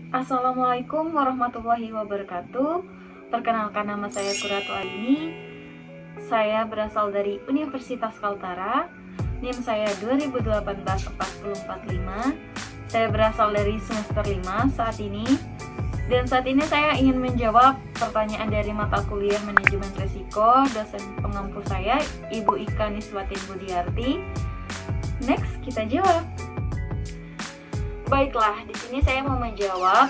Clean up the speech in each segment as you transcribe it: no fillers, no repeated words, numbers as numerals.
Assalamualaikum warahmatullahi wabarakatuh. Perkenalkan, nama saya Qurratu Aini. Saya berasal dari Universitas Kaltara. NIM saya 2018-4045. Saya berasal dari semester 5 saat ini. Dan saat ini saya ingin menjawab pertanyaan dari mata kuliah Manajemen Risiko. Dosen pengampu saya Ibu Ika Niswatin Budiarti. Next, kita jawab. Baiklah, di sini saya mau menjawab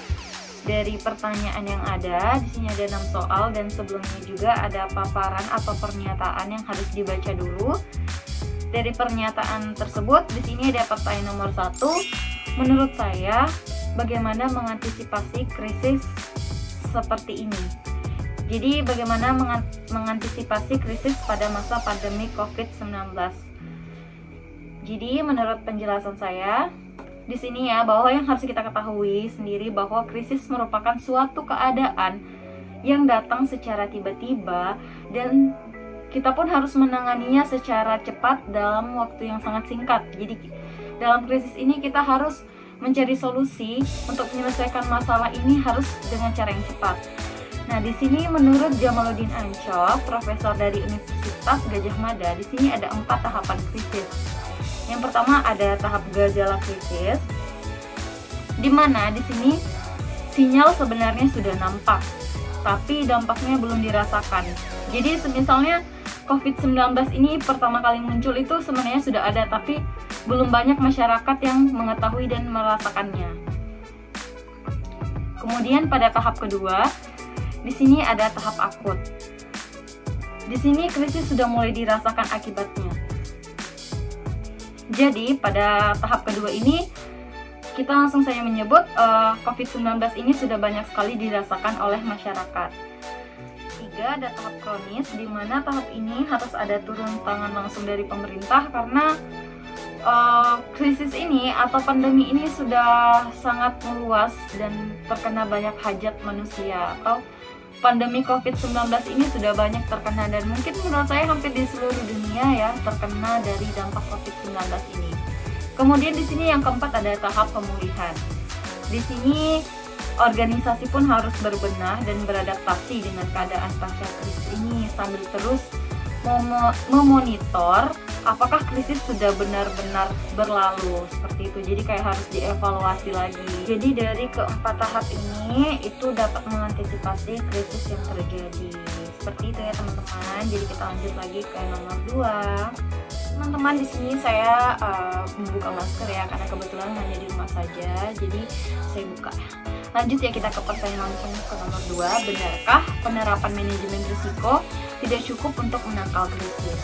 dari pertanyaan yang ada. Di sini ada 6 soal dan sebelumnya juga ada paparan atau pernyataan yang harus dibaca dulu. Dari pernyataan tersebut, di sini ada pertanyaan nomor 1. Menurut saya, bagaimana mengantisipasi krisis seperti ini? Jadi, bagaimana mengantisipasi krisis pada masa pandemi COVID-19? Jadi, menurut penjelasan saya, di sini ya, bahwa yang harus kita ketahui sendiri bahwa krisis merupakan suatu keadaan yang datang secara tiba-tiba dan kita pun harus menanganinya secara cepat dalam waktu yang sangat singkat. Jadi dalam krisis ini kita harus mencari solusi untuk menyelesaikan masalah ini harus dengan cara yang cepat. Nah, di sini menurut Jamaluddin Ancok, profesor dari Universitas Gadjah Mada, di sini ada 4 tahapan krisis. Yang pertama ada tahap gejala krisis, di mana di sini sinyal sebenarnya sudah nampak, tapi dampaknya belum dirasakan. Jadi misalnya COVID-19 ini pertama kali muncul itu sebenarnya sudah ada, tapi belum banyak masyarakat yang mengetahui dan merasakannya. Kemudian pada tahap kedua, di sini ada tahap akut. Di sini krisis sudah mulai dirasakan akibatnya. Jadi pada tahap kedua ini kita langsung saja menyebut COVID-19 ini sudah banyak sekali dirasakan oleh masyarakat. 3, ada tahap kronis, di mana tahap ini harus ada turun tangan langsung dari pemerintah karena krisis ini atau pandemi ini sudah sangat meluas dan terkena banyak hajat manusia, atau pandemi COVID-19 ini sudah banyak terkena dan mungkin menurut saya hampir di seluruh dunia ya terkena dari dampak COVID-19 ini. Kemudian di sini yang keempat ada tahap pemulihan. Di sini organisasi pun harus berbenah dan beradaptasi dengan keadaan pasca krisis ini sambil terus memonitor apakah krisis sudah benar-benar berlalu seperti itu. Jadi kayak harus dievaluasi lagi. Jadi dari keempat tahap ini itu dapat mengantisipasi krisis yang terjadi. Seperti itu ya teman-teman. Jadi kita lanjut lagi ke nomor 2. Teman-teman, di sini saya membuka masker ya karena kebetulan hanya di rumah saja. Jadi saya buka. Lanjut ya, kita ke pertanyaan langsung ke nomor 2. Benarkah penerapan manajemen risiko tidak cukup untuk menangkal krisis?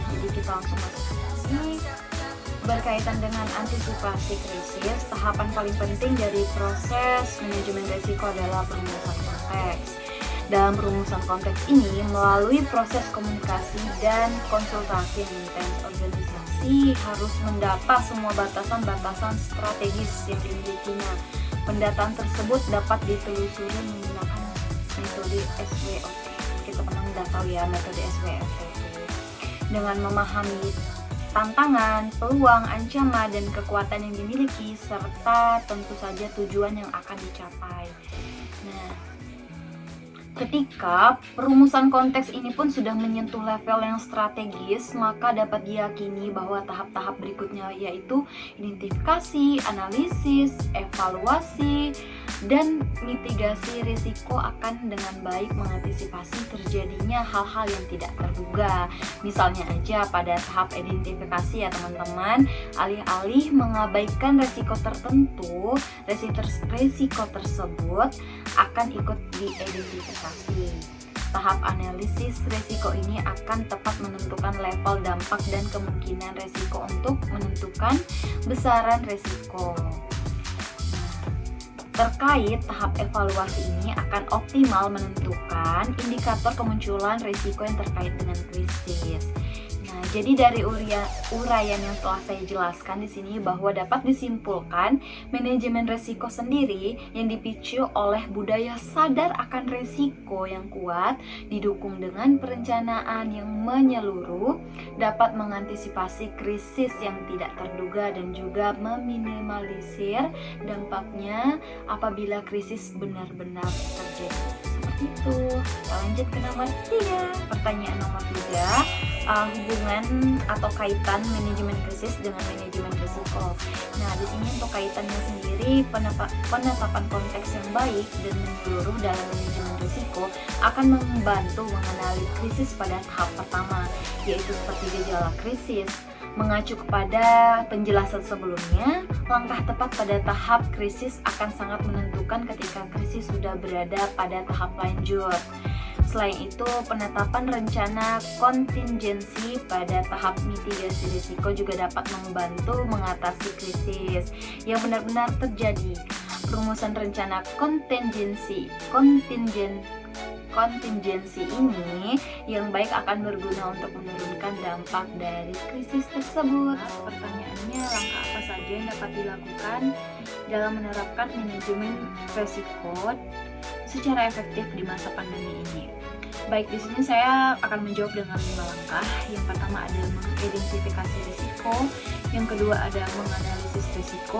Jadi kita langsung masuk ke sini. Berkaitan dengan antisipasi krisis, tahapan paling penting dari proses manajemen risiko adalah perumusan konteks. Dalam perumusan konteks ini, melalui proses komunikasi dan konsultasi yang intens, organisasi harus mendata semua batasan-batasan strategis yang dimilikinya. Pendataan tersebut dapat ditelusuri menggunakan metode SWOT. Kita pernah tahu ya metode SWOT itu. Dengan memahami tantangan, peluang, ancaman, dan kekuatan yang dimiliki, serta tentu saja tujuan yang akan dicapai. Nah, ketika perumusan konteks ini pun sudah menyentuh level yang strategis, maka dapat diyakini bahwa tahap-tahap berikutnya yaitu identifikasi, analisis, evaluasi, dan mitigasi risiko akan dengan baik mengantisipasi terjadinya hal-hal yang tidak terduga. Misalnya aja pada tahap identifikasi ya teman-teman, alih-alih mengabaikan risiko tertentu, risiko tersebut akan ikut diidentifikasi. Tahap analisis risiko ini akan tepat menentukan level dampak dan kemungkinan risiko untuk menentukan besaran risiko. Terkait tahap evaluasi ini akan optimal menentukan indikator kemunculan risiko yang terkait dengan krisis. Nah, jadi dari uraian yang telah saya jelaskan di sini bahwa dapat disimpulkan manajemen resiko sendiri yang dipicu oleh budaya sadar akan resiko yang kuat didukung dengan perencanaan yang menyeluruh dapat mengantisipasi krisis yang tidak terduga dan juga meminimalisir dampaknya apabila krisis benar-benar terjadi. Seperti itu. Kita lanjut ke nomor 3. Pertanyaan nomor 3. Hubungan atau kaitan manajemen krisis dengan manajemen risiko. Nah, di sini untuk kaitannya sendiri, penetapan konteks yang baik dan menyeluruh dalam manajemen risiko akan membantu mengenali krisis pada tahap pertama, yaitu seperti gejala krisis. Mengacu kepada penjelasan sebelumnya, langkah tepat pada tahap krisis akan sangat menentukan ketika krisis sudah berada pada tahap lanjut. Selain itu, penetapan rencana kontingensi pada tahap mitigasi risiko juga dapat membantu mengatasi krisis yang benar-benar terjadi. Perumusan rencana kontingensi ini yang baik akan berguna untuk menurunkan dampak dari krisis tersebut. Pertanyaannya, langkah apa saja yang dapat dilakukan dalam menerapkan manajemen risiko secara efektif di masa pandemi ini? Baik, di sini saya akan menjawab dengan 5 langkah. Yang pertama ada mengidentifikasi risiko, yang kedua ada menganalisis risiko,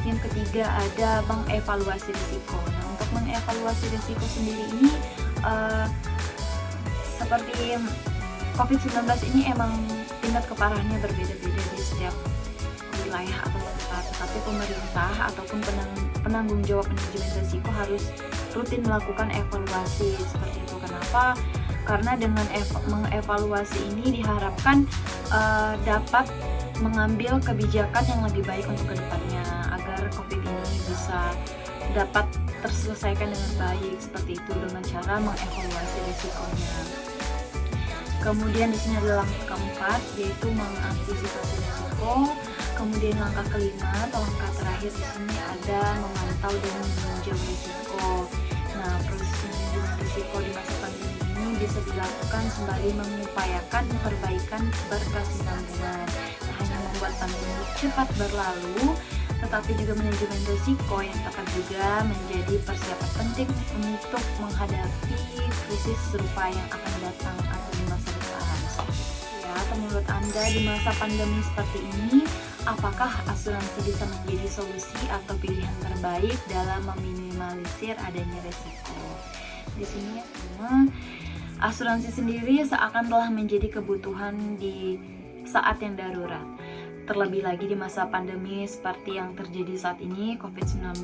yang ketiga ada mengevaluasi risiko. Nah, untuk mengevaluasi risiko sendiri ini seperti COVID-19 ini emang tingkat keparahannya berbeda-beda di setiap wilayah atau tempat, tetapi pemerintah ataupun penanggung jawab manajemen risiko harus rutin melakukan evaluasi seperti itu. Kenapa? Karena dengan mengevaluasi ini diharapkan dapat mengambil kebijakan yang lebih baik untuk kedepannya agar COVID ini bisa dapat terselesaikan dengan baik, seperti itu dengan cara mengevaluasi risikonya. Kemudian di sini ada langkah keempat, yaitu mengantisipasi risiko. Kemudian langkah kelima atau langkah terakhir di sini ada memantau dan meninjau risiko. Nah, proses manajemen risiko di masa pandemi ini bisa dilakukan sembari mengupayakan perbaikan berkesinambungan. Nah, hanya membuat pandemi cepat berlalu, tetapi juga manajemen risiko yang tepat juga menjadi persiapan penting untuk menghadapi krisis serupa yang akan datang atau di masa depan. Ya, menurut Anda di masa pandemi seperti ini, apakah asuransi bisa menjadi solusi atau pilihan terbaik dalam meminimalisir adanya risiko? Di sini semua asuransi sendiri seakan telah menjadi kebutuhan di saat yang darurat. Terlebih lagi di masa pandemi seperti yang terjadi saat ini, COVID-19,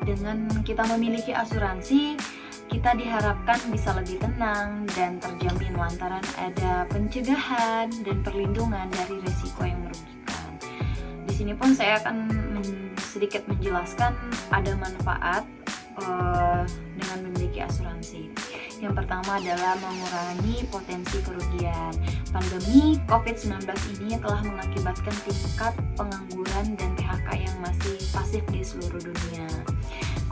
dengan kita memiliki asuransi, kita diharapkan bisa lebih tenang dan terjamin lantaran ada pencegahan dan perlindungan dari risiko yang merugikan. Di sini pun saya akan sedikit menjelaskan ada manfaat dengan memiliki asuransi. Yang pertama adalah mengurangi potensi kerugian. Pandemi COVID-19 ini telah mengakibatkan tingkat pengangguran dan PHK yang masih pasif di seluruh dunia.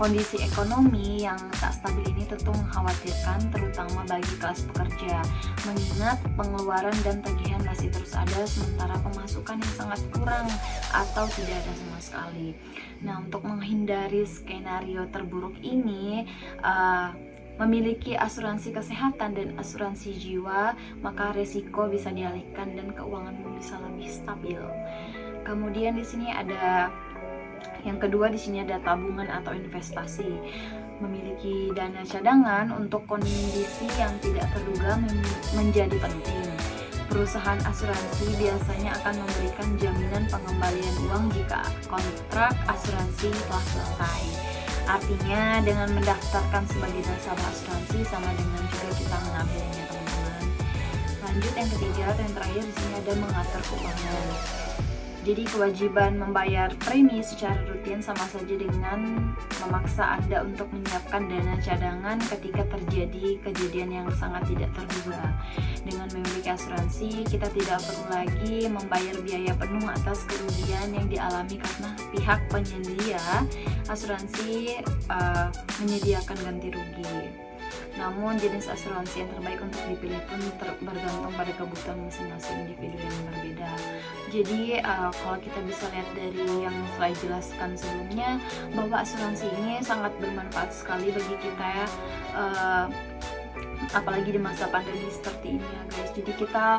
Kondisi ekonomi yang tak stabil ini tentu mengkhawatirkan, terutama bagi kelas pekerja, mengingat pengeluaran dan tagihan masih terus ada, sementara pemasukan yang sangat kurang atau tidak ada sama sekali. Nah, untuk menghindari skenario terburuk ini, memiliki asuransi kesehatan dan asuransi jiwa, maka resiko bisa dialihkan dan keuanganmu bisa lebih stabil. Kemudian di sini ada yang kedua, di sini ada tabungan atau investasi. Memiliki dana cadangan untuk kondisi yang tidak terduga menjadi penting. Perusahaan asuransi biasanya akan memberikan jaminan pengembalian uang jika kontrak asuransi telah selesai. Artinya dengan mendaftarkan sebagai nasabah asuransi sama dengan juga kita mengambilnya, teman-teman. Lanjut yang ketiga dan yang terakhir, di sini ada mengatur keuangan. Jadi kewajiban membayar premi secara rutin sama saja dengan memaksa Anda untuk menyiapkan dana cadangan ketika terjadi kejadian yang sangat tidak terduga. Dengan memiliki asuransi, kita tidak perlu lagi membayar biaya penuh atas kerugian yang dialami karena pihak penyedia asuransi menyediakan ganti rugi. Namun jenis asuransi yang terbaik untuk dipilih pun bergantung pada kebutuhan masing-masing individu yang berbeda. Jadi kalau kita bisa lihat dari yang saya jelaskan sebelumnya, bahwa asuransi ini sangat bermanfaat sekali bagi kita ya, apalagi di masa pandemi seperti ini ya guys. Jadi kita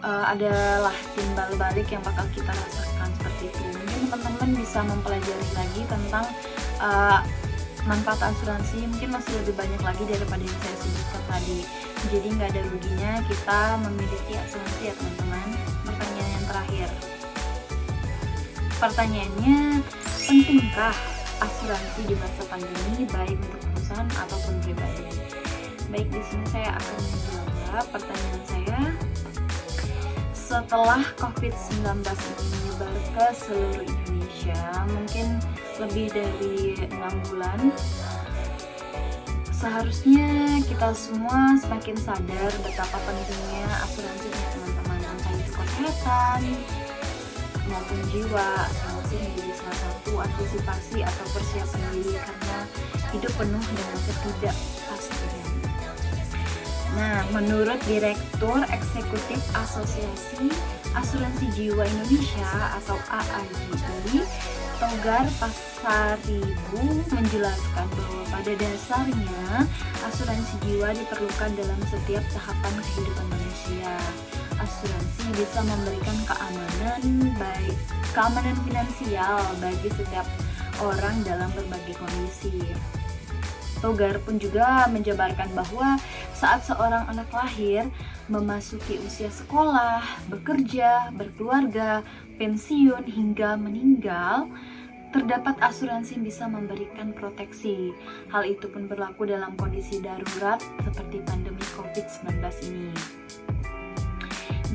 adalah timbal balik yang bakal kita rasakan seperti itu. Mungkin teman-teman bisa mempelajari lagi tentang manfaat asuransi, mungkin masih lebih banyak lagi daripada yang saya sebutkan tadi. Jadi nggak ada ruginya kita memiliki asuransi ya teman-teman. Pertanyaan yang terakhir, pertanyaannya, pentingkah asuransi di masa pandemi baik untuk perusahaan ataupun pribadi? Baik, di sini saya akan menjawab pertanyaan saya. Setelah COVID-19 ini menyebar ke seluruh Indonesia, mungkin lebih dari 6 bulan, seharusnya kita semua semakin sadar betapa pentingnya asuransinya teman-teman, entah itu kesehatan maupun jiwa. Asuransi menjadi salah satu antisipasi atau persiapan diri karena hidup penuh dengan ketidakpastian. Nah, menurut Direktur Eksekutif Asosiasi Asuransi Jiwa Indonesia atau AAJI, Togar Pasaribu menjelaskan bahwa pada dasarnya asuransi jiwa diperlukan dalam setiap tahapan kehidupan manusia. Asuransi bisa memberikan keamanan finansial bagi setiap orang dalam berbagai kondisi. Togar pun juga menjabarkan bahwa saat seorang anak lahir, memasuki usia sekolah, bekerja, berkeluarga, pensiun, hingga meninggal, terdapat asuransi bisa memberikan proteksi. Hal itu pun berlaku dalam kondisi darurat seperti pandemi COVID-19 ini.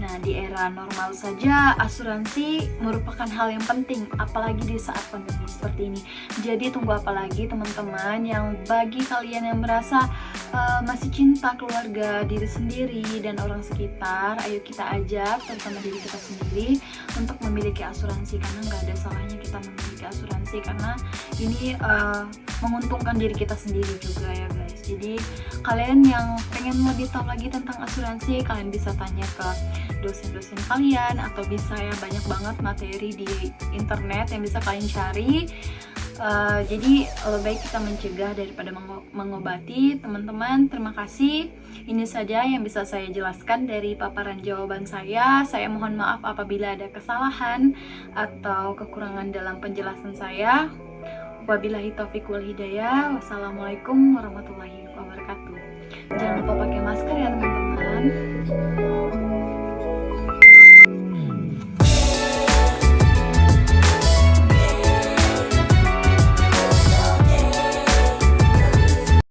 Nah, di era normal saja asuransi merupakan hal yang penting, apalagi di saat pandemi seperti ini. Jadi tunggu apa lagi teman-teman, yang bagi kalian yang merasa masih cinta keluarga, diri sendiri, dan orang sekitar, ayo kita ajak terutama diri kita sendiri untuk memiliki asuransi, karena nggak ada salahnya kita memiliki asuransi, karena ini menguntungkan diri kita sendiri juga ya guys. Jadi kalian yang pengen lebih tahu lagi tentang asuransi, kalian bisa tanya ke dosen-dosen kalian, atau bisa ya, banyak banget materi di internet yang bisa kalian cari. Jadi lebih baik kita mencegah daripada mengobati teman-teman. Terima kasih, ini saja yang bisa saya jelaskan dari paparan jawaban saya. Saya mohon maaf apabila ada kesalahan atau kekurangan dalam penjelasan saya. Wabillahi taufiq wal hidayah. Wassalamualaikum warahmatullahi wabarakatuh. Jangan lupa pakai masker